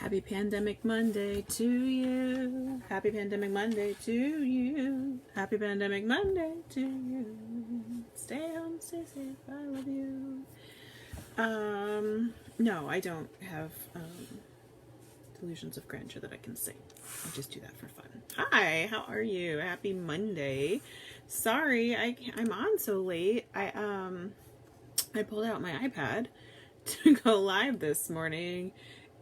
Happy Pandemic Monday to you. Happy Pandemic Monday to you. Happy Pandemic Monday to you. Stay home, stay safe, I love you. No, I don't have delusions of grandeur that I can sing. I just do that for fun. Hi, how are you? Happy Monday. Sorry, I'm on so late. I pulled out my iPad to go live this morning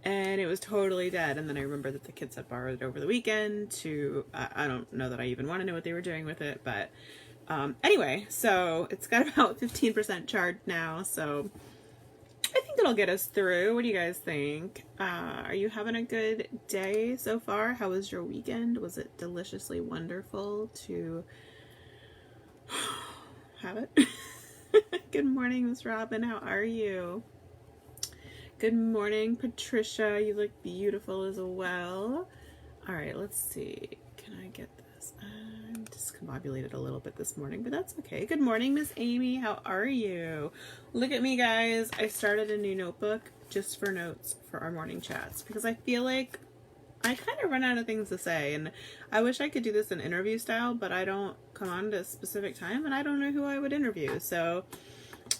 and it was totally dead, and then I remembered that the kids had borrowed it over the weekend to I don't know that I even want to know what they were doing with it, but anyway, so it's got about 15% charged now, so I think it'll get us through. What do you guys think? Are you having a good day so far? How was your weekend? Was it deliciously wonderful to have it? Good morning, Miss Robin. How are you? Good morning, Patricia. You look beautiful as well. All right, let's see. Can I get this? I'm discombobulated a little bit this morning, but that's okay. Good morning, Miss Amy. How are you? Look at me, guys. I started a new notebook just for notes for our morning chats because I feel like I kind of run out of things to say, and I wish I could do this in interview style, but I don't come on at a specific time, and I don't know who I would interview, so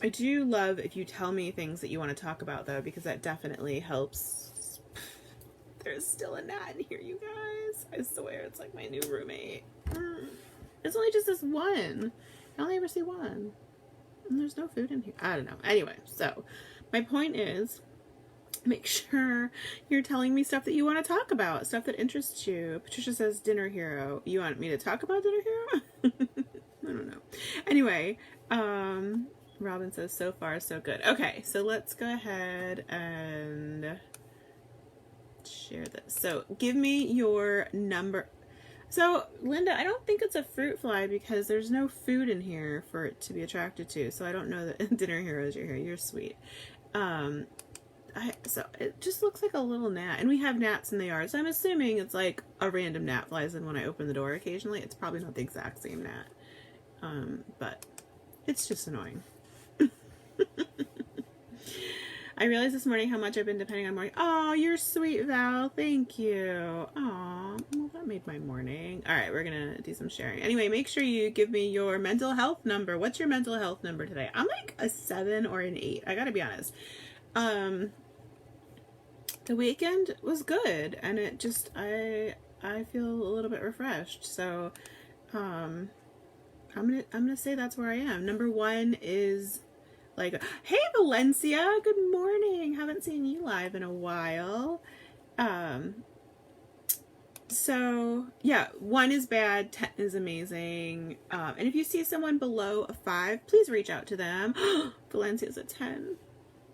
I do love if you tell me things that you want to talk about, though, because that definitely helps. There's still a gnat in here, you guys. I swear, it's like my new roommate. It's only just this one. I only ever see one. And there's no food in here. I don't know. Anyway, so my point is, make sure you're telling me stuff that you want to talk about, stuff that interests you. Patricia says, Dinner Hero. You want me to talk about Dinner Hero? I don't know. Anyway, Robin says, so far, so good. Okay, so let's go ahead and share this. So give me your number. So, Linda, I don't think it's a fruit fly because there's no food in here for it to be attracted to. So I don't know that Dinner Heroes, you're here. You're sweet. So it just looks like a little gnat. And we have gnats in the yard. So I'm assuming it's like a random gnat flies in when I open the door occasionally. It's probably not the exact same gnat. But it's just annoying. I realized this morning how much I've been depending on morning. Oh, you're sweet, Val. Thank you. Oh, well, that made my morning. All right, we're going to do some sharing. Anyway, make sure you give me your mental health number. What's your mental health number today? I'm like a 7 or an 8. I got to be honest. The weekend was good, and it just, I feel a little bit refreshed. So, I'm gonna say that's where I am. Number 1 is like, hey Valencia, good morning. Haven't seen you live in a while. So yeah, 1 is bad, 10 is amazing. And if you see someone below a 5, please reach out to them. Valencia's a 10.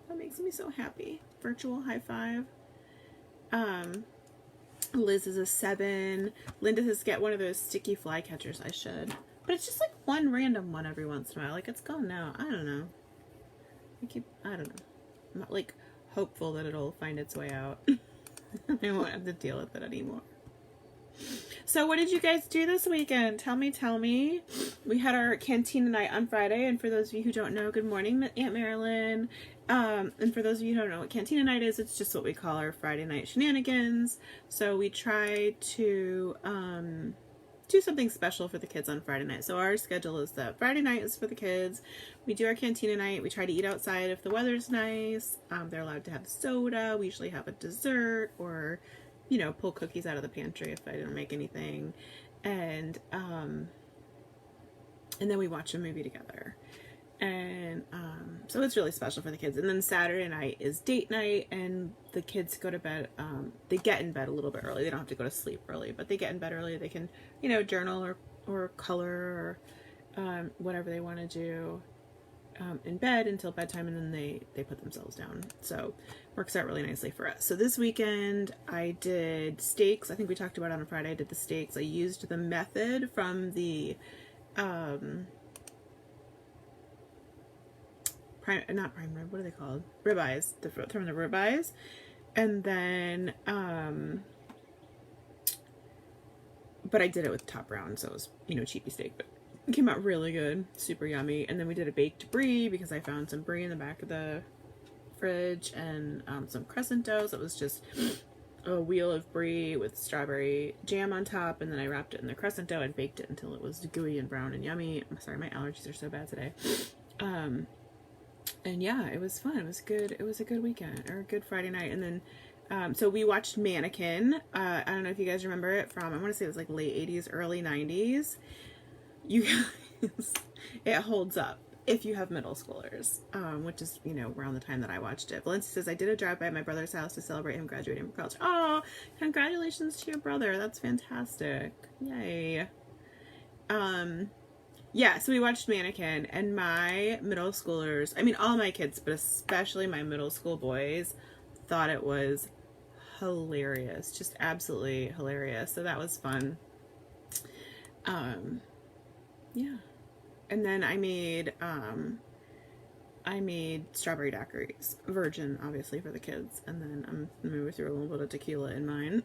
That makes me so happy. Virtual high five. Liz is a 7. Linda says, get one of those sticky fly catchers. I should. But it's just like one random one every once in a while. Like, it's gone now. I don't know. I don't know. I'm not like hopeful that it'll find its way out. I won't have to deal with it anymore. So what did you guys do this weekend? Tell me. We had our cantina night on Friday, and for those of you who don't know, good morning, Aunt Marilyn. And for those of you who don't know what cantina night is, it's just what we call our Friday night shenanigans. So we try to do something special for the kids on Friday night. So our schedule is that Friday night is for the kids. We do our cantina night. We try to eat outside if the weather's nice. They're allowed to have soda. We usually have a dessert, or, you know, pull cookies out of the pantry if I didn't make anything. And then we watch a movie together. And so it's really special for the kids. And then Saturday night is date night, and the kids go to bed. They get in bed a little bit early. They don't have to go to sleep early, but they get in bed early. They can, you know, journal or color or whatever they want to do in bed until bedtime, and then they put themselves down. So works out really nicely for us. So this weekend I did steaks. I think we talked about it on Friday. I did the steaks. I used the method from the not prime rib, what are they called? Ribeyes, from the ribeyes. And then, but I did it with top round, so it was, you know, cheapy steak, but it came out really good, super yummy. And then we did a baked brie because I found some brie in the back of the fridge, and some crescent dough. So it was just a wheel of brie with strawberry jam on top, and then I wrapped it in the crescent dough and baked it until it was gooey and brown and yummy. I'm sorry, my allergies are so bad today. And yeah, it was fun. It was good. It was a good weekend, or a good Friday night. And then so we watched Mannequin. I don't know if you guys remember it from, I want to say it was like late 80s, early 90s. You guys, it holds up if you have middle schoolers, which is, you know, around the time that I watched it. Valencia says, I did a drive by my brother's house to celebrate him graduating from college. Oh, congratulations to your brother. That's fantastic. Yay. Yeah, so we watched Mannequin, and my middle schoolers, I mean, all my kids, but especially my middle school boys, thought it was hilarious. Just absolutely hilarious. So that was fun. Yeah. And then I made strawberry daiquiris, virgin, obviously, for the kids. And then I'm moving through a little bit of tequila in mine.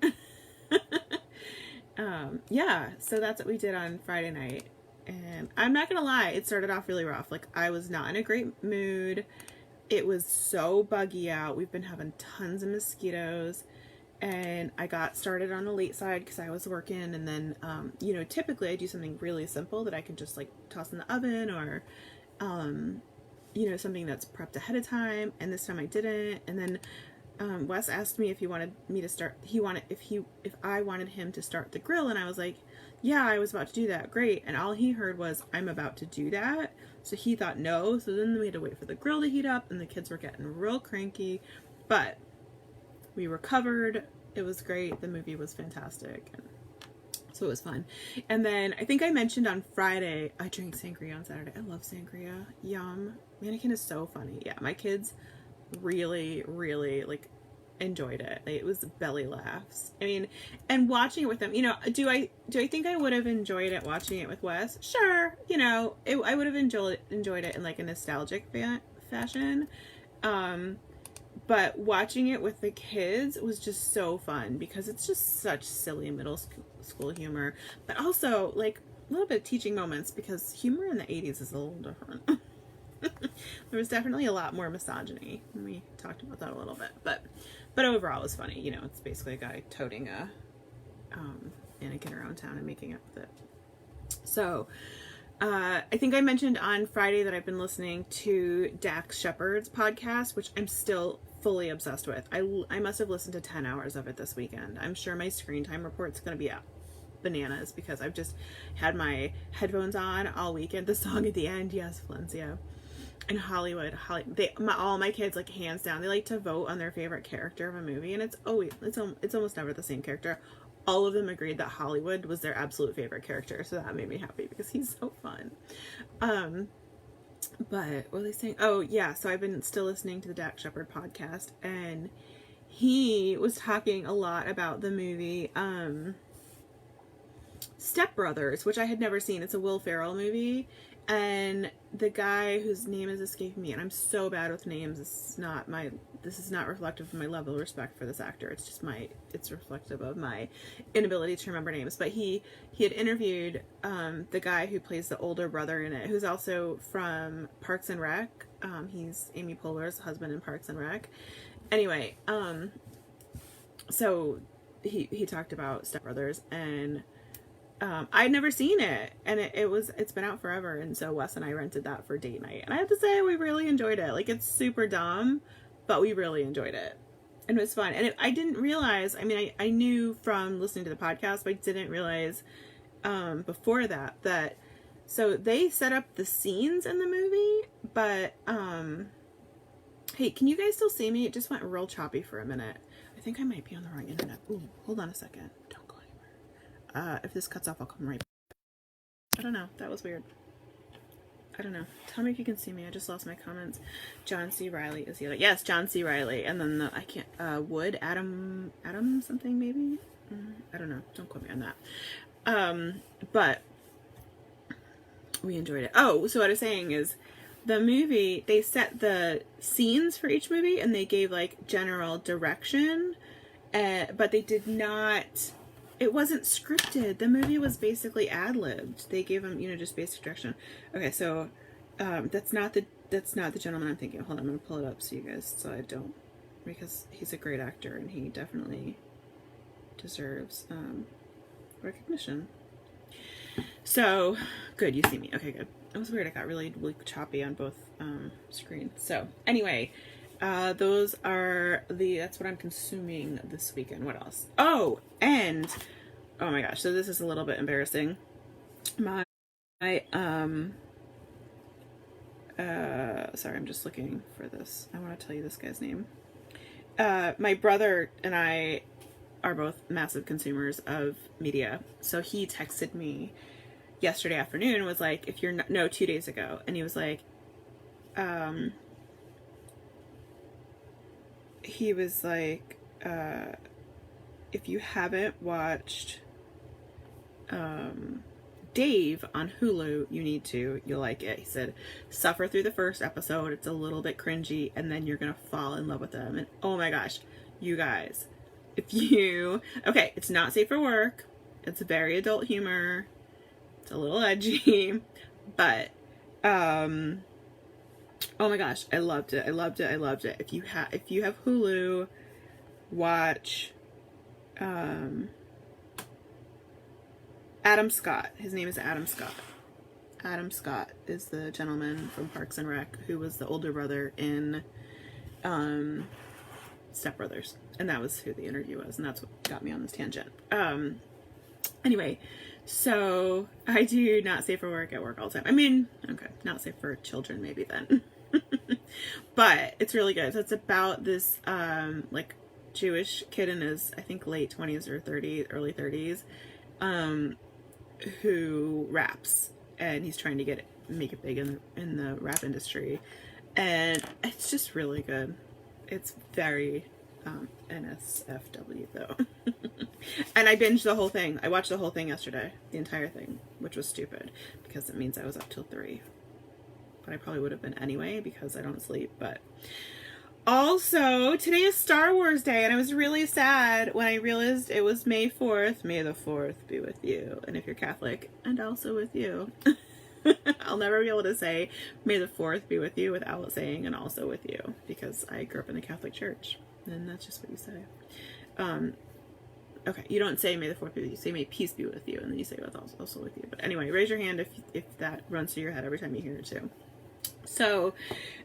Yeah, so that's what we did on Friday night. And I'm not gonna lie, it started off really rough. Like, I was not in a great mood. It was so buggy out. We've been having tons of mosquitoes. And I got started on the late side because I was working. And then, you know, typically I do something really simple that I can just, like, toss in the oven, or, you know, something that's prepped ahead of time. And this time I didn't. And then Wes asked me if he wanted me to start, if I wanted him to start the grill, and I was like, yeah, I was about to do that. Great. And all he heard was, I'm about to do that. So he thought no. So then we had to wait for the grill to heat up, and the kids were getting real cranky, but we recovered. It was great. The movie was fantastic. And so it was fun. And then I think I mentioned on Friday, I drank sangria on Saturday. I love sangria. Yum. Mannequin is so funny. Yeah, my kids really, really, like, enjoyed it. Like, it was belly laughs. I mean, and watching it with them, you know, do I think I would have enjoyed it watching it with Wes? Sure. You know, I would have enjoyed it in, like, a nostalgic fashion. But watching it with the kids was just so fun because it's just such silly middle school humor, but also, like, a little bit of teaching moments, because humor in the 80s is a little different. There was definitely a lot more misogyny. We talked about that a little bit, but overall it was funny. You know, it's basically a guy toting a mannequin around town and making up with it. So I think I mentioned on Friday that I've been listening to Dax Shepard's podcast, which I'm still fully obsessed with. I must have listened to 10 hours of it this weekend. I'm sure my screen time report's going to be up bananas because I've just had my headphones on all weekend. The song at the end, yes, Valencia. And Hollywood, all my kids, like, hands down, they like to vote on their favorite character of a movie, and it's almost never the same character. All of them agreed that Hollywood was their absolute favorite character, so that made me happy because he's so fun. But what were they saying? Oh yeah, so I've been still listening to the Dax Shepard podcast, and he was talking a lot about the movie Step Brothers, which I had never seen. It's a Will Ferrell movie. And the guy whose name is escaping me, and I'm so bad with names, this is not reflective of my level of respect for this actor. It's just it's reflective of my inability to remember names. But he had interviewed the guy who plays the older brother in it, who's also from Parks and Rec. He's Amy Poehler's husband in Parks and Rec. Anyway, so he talked about Step Brothers, and I'd never seen it, and it's been out forever, and so Wes and I rented that for date night, and I have to say we really enjoyed it. Like, it's super dumb, but we really enjoyed it, and it was fun. And I didn't realize, I mean, I knew from listening to the podcast, but I didn't realize before that so they set up the scenes in the movie, but hey, can you guys still see me? It just went real choppy for a minute. I think I might be on the wrong internet. Ooh, hold on a second. Don't go anywhere. If this cuts off, I'll come right back. I don't know. That was weird. I don't know. Tell me if you can see me. I just lost my comments. John C. Reilly is the other. Yes, John C. Reilly. And then I can't, Adam something maybe? I don't know. Don't quote me on that. But we enjoyed it. Oh, so what I was saying is the movie, they set the scenes for each movie and they gave, like, general direction, but they did not, it wasn't scripted. The movie was basically ad-libbed. They gave them, just basic direction. Okay, so that's not the gentleman I'm thinking. Hold on, I'm gonna pull it up so I don't, because he's a great actor and he definitely deserves recognition. So, good, you see me. Okay, good. It was weird. I got really, really choppy on both screens. So, anyway, that's what I'm consuming this weekend. What else? Oh, and, oh my gosh, so this is a little bit embarrassing. Sorry, I'm just looking for this. I want to tell you this guy's name. My brother and I are both massive consumers of media. So he texted me yesterday afternoon and was like, 2 days ago. And he was like, if you haven't watched, Dave on Hulu, you need to. You'll like it. He said, suffer through the first episode. It's a little bit cringy, and then you're gonna fall in love with them. And oh my gosh, you guys, okay, it's not safe for work. It's very adult humor. It's a little edgy, but oh my gosh, I loved it. If you have Hulu, watch Adam Scott. His name is Adam Scott. Adam Scott is the gentleman from Parks and Rec who was the older brother in Step Brothers. And that was who the interview was. And that's what got me on this tangent. Anyway, so I do not safe for work at work all the time. I mean, okay, not safe for children maybe then. But it's really good. So it's about this like Jewish kid in his, I think, late 20s or 30s, early 30s, who raps, and he's trying to make it big in the rap industry, and it's just really good. It's very NSFW though. And I binged the whole thing. I watched the whole thing yesterday, the entire thing, which was stupid because it means I was up till 3, but I probably would have been anyway because I don't sleep. But also, today is Star Wars Day, and I was really sad when I realized it was May 4th. May the 4th be with you. And if you're Catholic, and also with you. I'll never be able to say May the 4th be with you without saying and also with you, because I grew up in the Catholic Church, and that's just what you say. Okay, you don't say May the 4th be with you. You say May peace be with you, and then you say it's also with you. But anyway, raise your hand if that runs through your head every time you hear it too. So,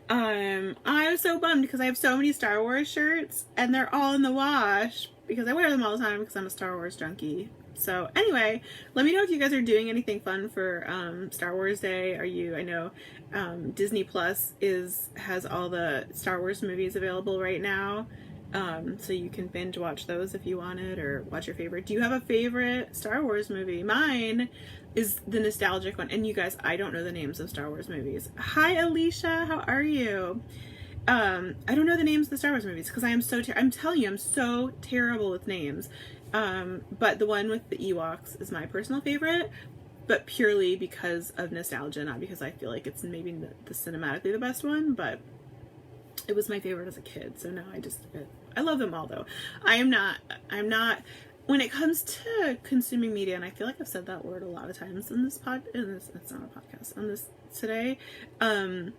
I was so bummed because I have so many Star Wars shirts and they're all in the wash because I wear them all the time because I'm a Star Wars junkie. So anyway, let me know if you guys are doing anything fun for Star Wars Day. I know Disney Plus has all the Star Wars movies available right now. So you can binge watch those if you wanted, or watch your favorite. Do you have a favorite Star Wars movie? Mine is the nostalgic one. And you guys, I don't know the names of Star Wars movies. Hi, Alicia. How are you? I don't know the names of the Star Wars movies because I'm telling you, I'm so terrible with names. But the one with the Ewoks is my personal favorite, but purely because of nostalgia, not because I feel like it's maybe the cinematically the best one, but it was my favorite as a kid. So now I love them all though. I'm not, when it comes to consuming media, and I feel like I've said that word a lot of times in this it's not a podcast, on this today, and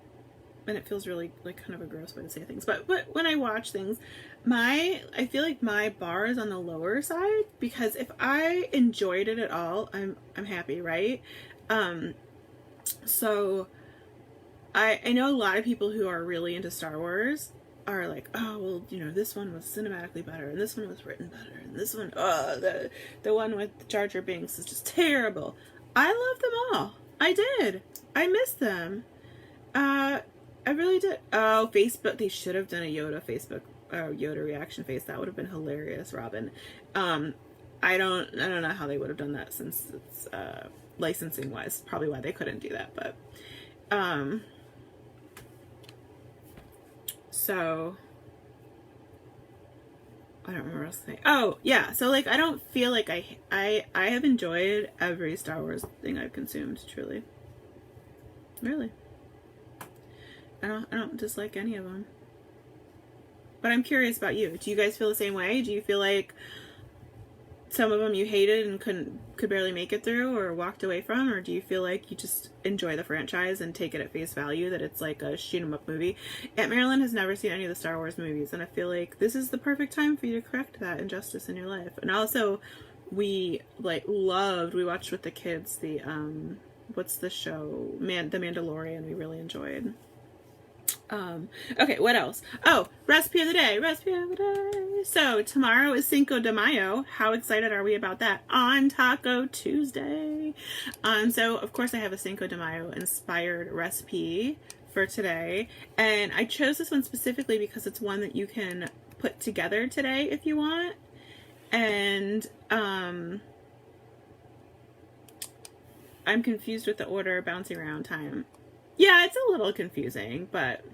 it feels really like kind of a gross way to say things, but when I watch things, I feel like my bar is on the lower side, because if I enjoyed it at all, I'm happy, right? So I know a lot of people who are really into Star Wars are like, oh, well, this one was cinematically better, and this one was written better, and this one, the one with Jar Jar Binks is just terrible. I love them all. I did. I miss them. I really did. Oh, Facebook. They should have done a Yoda reaction face. That would have been hilarious, Robin. I don't know how they would have done that, since it's licensing wise, probably why they couldn't do that. But so I don't remember what else to say. Oh yeah, so like I don't feel like I have enjoyed every Star Wars thing I've consumed, truly. Really. I don't dislike any of them. But I'm curious about you. Do you guys feel the same way? Do you feel like some of them you hated and could barely make it through or walked away from, or do you feel like you just enjoy the franchise and take it at face value that it's like a shoot 'em up movie? Aunt Marilyn has never seen any of the Star Wars movies, and I feel like this is the perfect time for you to correct that injustice in your life. And also, we watched with the kids the what's the show, The Mandalorian. We really enjoyed. Okay, what else? Oh, recipe of the day. So tomorrow is Cinco de Mayo. How excited are we about that? On Taco Tuesday. So of course I have a Cinco de Mayo inspired recipe for today, and I chose this one specifically because it's one that you can put together today if you want. And I'm confused with the order bouncing around time. Yeah, it's a little confusing, but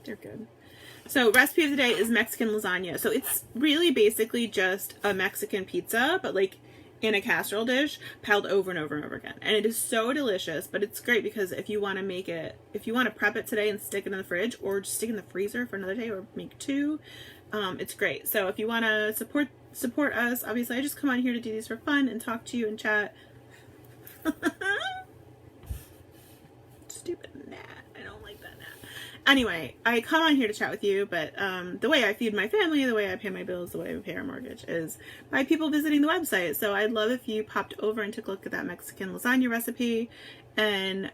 they're good. So recipe of the day is Mexican lasagna. So it's really basically just a Mexican pizza, but like in a casserole dish, piled over and over and over again. And it is so delicious, but it's great because if you want to prep it today and stick it in the fridge, or just stick it in the freezer for another day, or make two, it's great. So if you want to support us, obviously I just come on here to do these for fun and talk to you and chat. Stupid gnat. I don't like that gnat. Anyway, I come on here to chat with you, but the way I feed my family, the way I pay my bills, the way I pay our mortgage is by people visiting the website. So I'd love if you popped over and took a look at that Mexican lasagna recipe and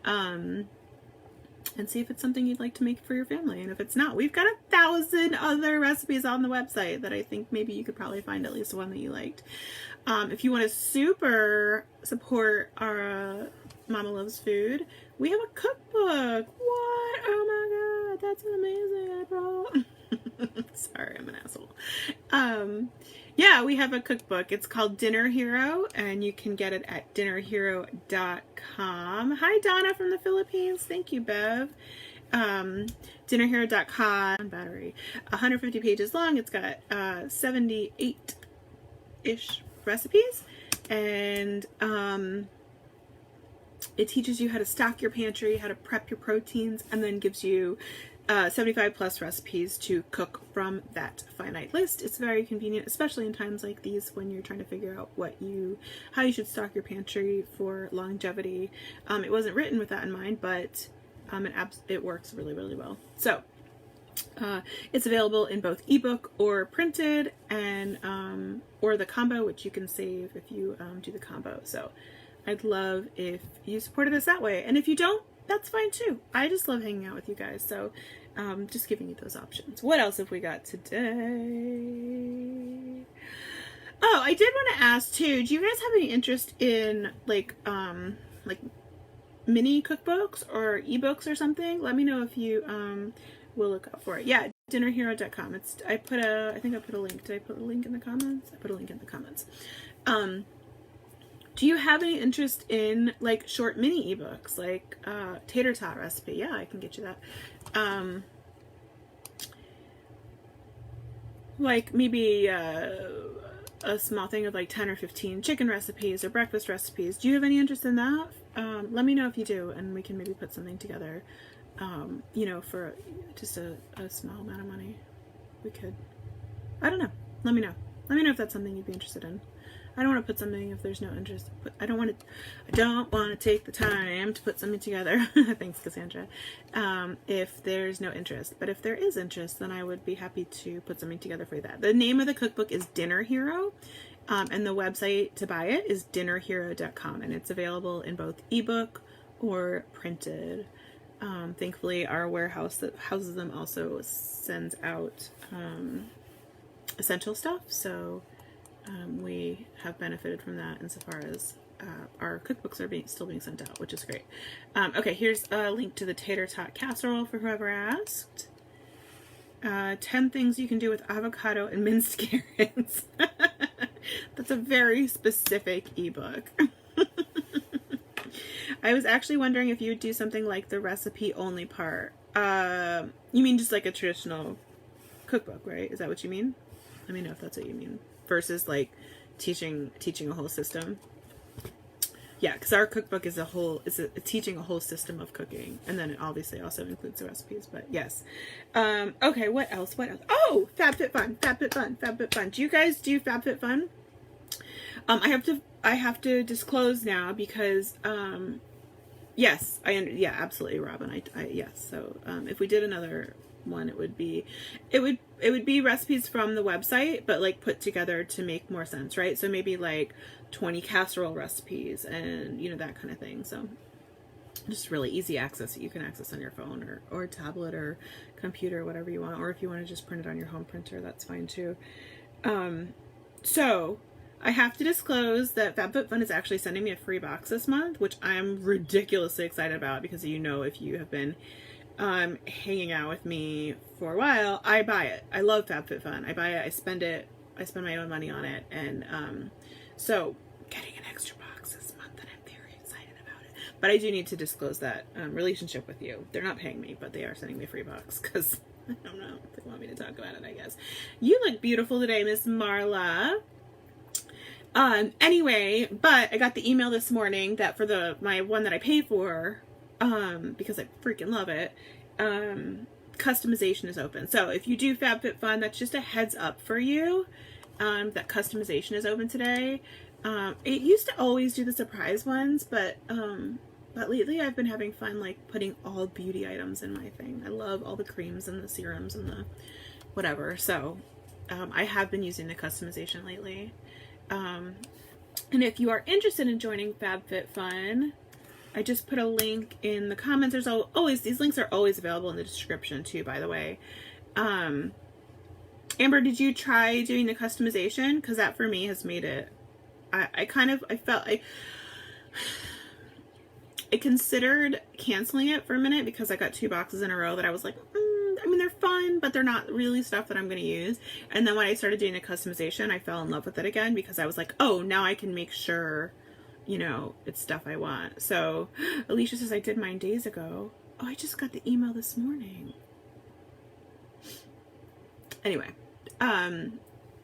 see if it's something you'd like to make for your family. And if it's not, we've got 1,000 other recipes on the website that I think maybe you could probably find at least one that you liked. If you want to super support our Mama Loves Food, we have a cookbook. What? Oh my god, that's amazing. I brought. Sorry, I'm an asshole. Yeah, we have a cookbook. It's called Dinner Hero, and you can get it at dinnerhero.com. Hi, Donna from the Philippines. Thank you, Bev. Dinnerhero.com. Battery. 150 pages long. It's got 78-ish recipes, and it teaches you how to stock your pantry, how to prep your proteins, and then gives you 75 plus recipes to cook from that finite list. It's very convenient, especially in times like these when you're trying to figure out how you should stock your pantry for longevity. It wasn't written with that in mind, but it works really, really well. So it's available in both ebook or printed, and or the combo, which you can save if you do the combo. So I'd love if you supported us that way. And if you don't, that's fine too. I just love hanging out with you guys. So just giving you those options. What else have we got today? Oh, I did want to ask too, do you guys have any interest in like mini cookbooks or ebooks or something? Let me know if you will look out for it. Yeah, dinnerhero.com. I think I put a link. Did I put a link in the comments? I put a link in the comments. Do you have any interest in like short mini ebooks, like tater tot recipe? Yeah, I can get you that. Like maybe a small thing of like 10 or 15 chicken recipes or breakfast recipes. Do you have any interest in that? Let me know if you do, and we can maybe put something together. For just a small amount of money. We could. I don't know. Let me know. Let me know if that's something you'd be interested in. I don't want to put something if there's no interest. I don't want to take the time to put something together. Thanks, Cassandra. If there's no interest. But if there is interest, then I would be happy to put something together for that. The name of the cookbook is Dinner Hero. And the website to buy it is dinnerhero.com. And it's available in both ebook or printed. Thankfully, our warehouse that houses them also sends out essential stuff. So we have benefited from that insofar as our cookbooks are still being sent out, which is great. Okay, here's a link to the tater tot casserole for whoever asked. 10 things you can do with avocado and minced carrots. That's a very specific ebook. I was actually wondering if you would do something like the recipe only part. You mean just like a traditional cookbook, right? Is that what you mean? Let me know if that's what you mean. Versus like teaching a whole system. Yeah, because our cookbook is teaching a whole system of cooking, and then it obviously also includes the recipes. But yes, okay. What else? What else? Oh, FabFitFun, FabFitFun, FabFitFun. Do you guys do FabFitFun? I have to disclose now because yes, yeah, absolutely, Robin. I yes. So if we did another one, it would be recipes from the website, but like put together to make more sense, right? So maybe like 20 casserole recipes and that kind of thing. So just really easy access that you can access on your phone or tablet or computer, whatever you want, or if you want to just print it on your home printer, that's fine too. So I have to disclose that FabFitFun is actually sending me a free box this month, which I'm ridiculously excited about because if you have been hanging out with me for a while, I buy it. I love FabFitFun. I buy it, I spend my own money on it, and so getting an extra box this month, and I'm very excited about it. But I do need to disclose that relationship with you. They're not paying me, but they are sending me a free box because I don't know if they want me to talk about it, I guess. You look beautiful today, Miss Marla. Anyway, but I got the email this morning that for my one that I pay for, because I freaking love it, customization is open. So if you do FabFitFun, that's just a heads up for you, that customization is open today. It used to always do the surprise ones, but lately I've been having fun, like putting all beauty items in my thing. I love all the creams and the serums and the whatever. So, I have been using the customization lately. And if you are interested in joining FabFitFun, I just put a link in the comments. There's always, these links are always available in the description too, by the way. Amber, did you try doing the customization? Because that for me has made it, I considered canceling it for a minute because I got 2 boxes in a row that I was like, I mean, they're fun, but they're not really stuff that I'm going to use. And then when I started doing the customization, I fell in love with it again because I was like, oh, now I can make sure, it's stuff I want. So Alicia says I did mine days ago. Oh, I just got the email this morning. Anyway,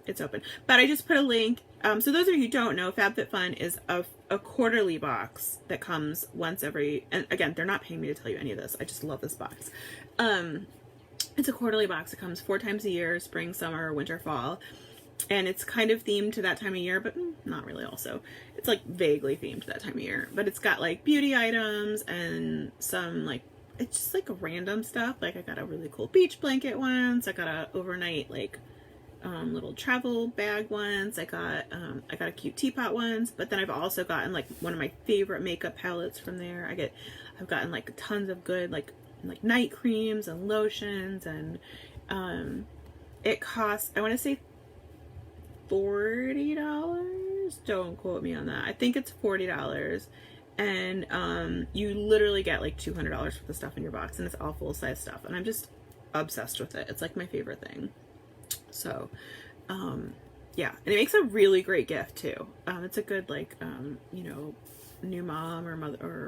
it's open. But I just put a link. So those of you who don't know, FabFitFun is a quarterly box that comes once every, and again, they're not paying me to tell you any of this. I just love this box. It's a quarterly box. It comes 4 times a year, spring, summer, winter, fall. And it's kind of themed to that time of year, but not really also. It's like vaguely themed to that time of year. But it's got like beauty items and some like, it's just like random stuff. Like I got a really cool beach blanket once. I got a overnight like little travel bag once. I got a cute teapot once. But then I've also gotten like one of my favorite makeup palettes from there. I've gotten like tons of good like night creams and lotions, and it costs, I want to say $40. Don't quote me on that. I think it's $40, and you literally get like $200 worth of stuff in your box, and it's all full size stuff, and I'm just obsessed with it. It's like my favorite thing. So yeah, and it makes a really great gift too. It's a good like new mom or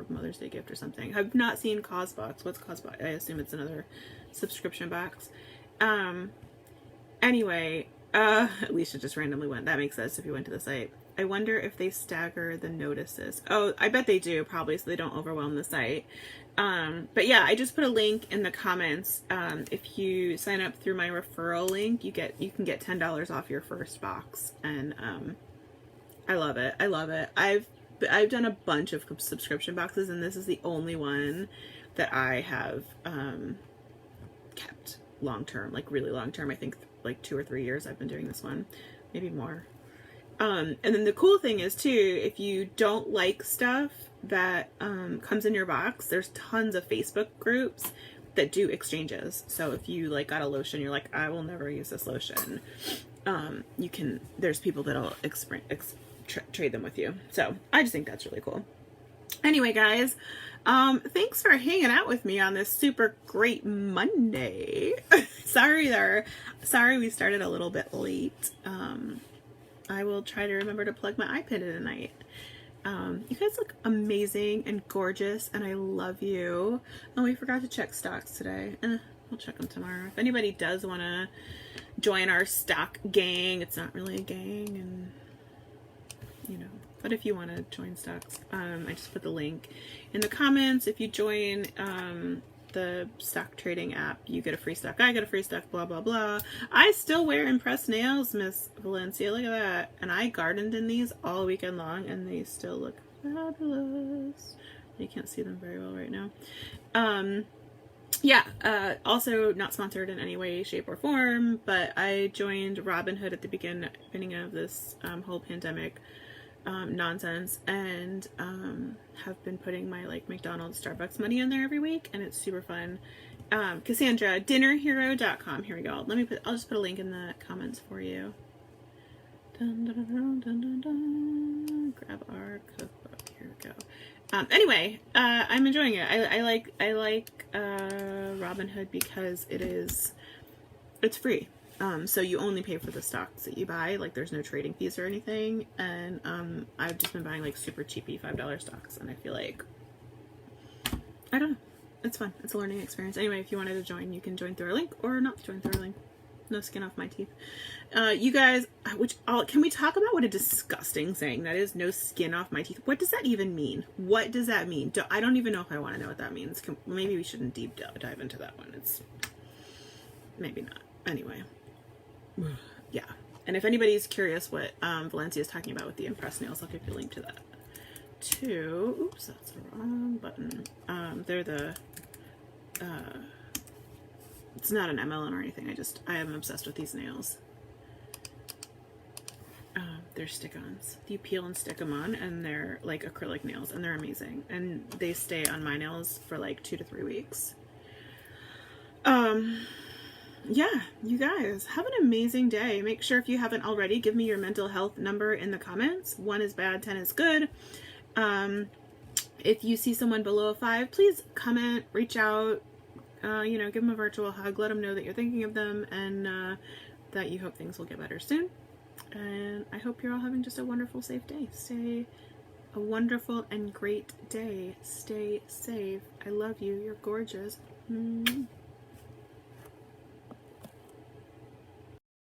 Mother's Day gift or something. I've not seen CosBox. What's CosBox? I assume it's another subscription box. Anyway, Alicia just randomly went. That makes sense if you went to the site. I wonder if they stagger the notices. Oh, I bet they do, probably, so they don't overwhelm the site. But yeah, I just put a link in the comments. If you sign up through my referral link, you can get $10 off your first box, and I love it. I love it. I've done a bunch of subscription boxes, and this is the only one that I have kept long term, like really long term. I think like 2 or 3 years I've been doing this one, maybe more. And then the cool thing is too, if you don't like stuff that comes in your box, there's tons of Facebook groups that do exchanges. So if you like got a lotion, you're like, I will never use this lotion. There's people that'll trade them with you. So I just think that's really cool. Anyway, guys, thanks for hanging out with me on this super great Monday. Sorry we started a little bit late. I will try to remember to plug my iPad in tonight. You guys look amazing and gorgeous, and I love you. Oh, we forgot to check stocks today. We'll check them tomorrow. If anybody does want to join our stock gang, it's not really a gang, and But if you want to join stocks, I just put the link in the comments. If you join the stock trading app, you get a free stock. I get a free stock, blah, blah, blah. I still wear impressed nails, Miss Valencia. Look at that. And I gardened in these all weekend long, and they still look fabulous. You can't see them very well right now. Yeah, also not sponsored in any way, shape, or form, but I joined Robinhood at the beginning of this whole pandemic nonsense, and have been putting my like McDonald's, Starbucks money in there every week, and it's super fun. Cassandra, dinnerhero.com. Here we go. I'll just put a link in the comments for you. Dun, dun, dun, dun, dun, dun. Grab our cookbook. Here we go. Anyway, I'm enjoying it. I like Robinhood because it's free. So you only pay for the stocks that you buy. Like there's no trading fees or anything. And I've just been buying like super cheapy $5 stocks, and I feel like, I don't know, it's fun. It's a learning experience. Anyway, if you wanted to join, you can join through our link or not join through our link. No skin off my teeth. You guys, can we talk about what a disgusting saying that is? No skin off my teeth. What does that even mean? What does that mean? I don't even know if I want to know what that means. Maybe we shouldn't deep dive into that one. It's maybe not. Anyway, yeah. And if anybody's curious what Valencia is talking about with the impressed nails, I'll give you a link to that too. Oops, that's the wrong button. They're the it's not an MLM or anything. I am obsessed with these nails. They're stick-ons. You peel and stick them on, and they're like acrylic nails, and they're amazing. And they stay on my nails for like 2 to 3 weeks. Yeah, you guys have an amazing day. Make sure, if you haven't already, give me your mental health number in the comments. 1 is bad, 10 is good. If you see someone below a 5, please comment, reach out. Give them a virtual hug, let them know that you're thinking of them, and that you hope things will get better soon. And I hope you're all having just a wonderful, safe day. Stay a wonderful and great day. Stay safe. I love you. You're gorgeous.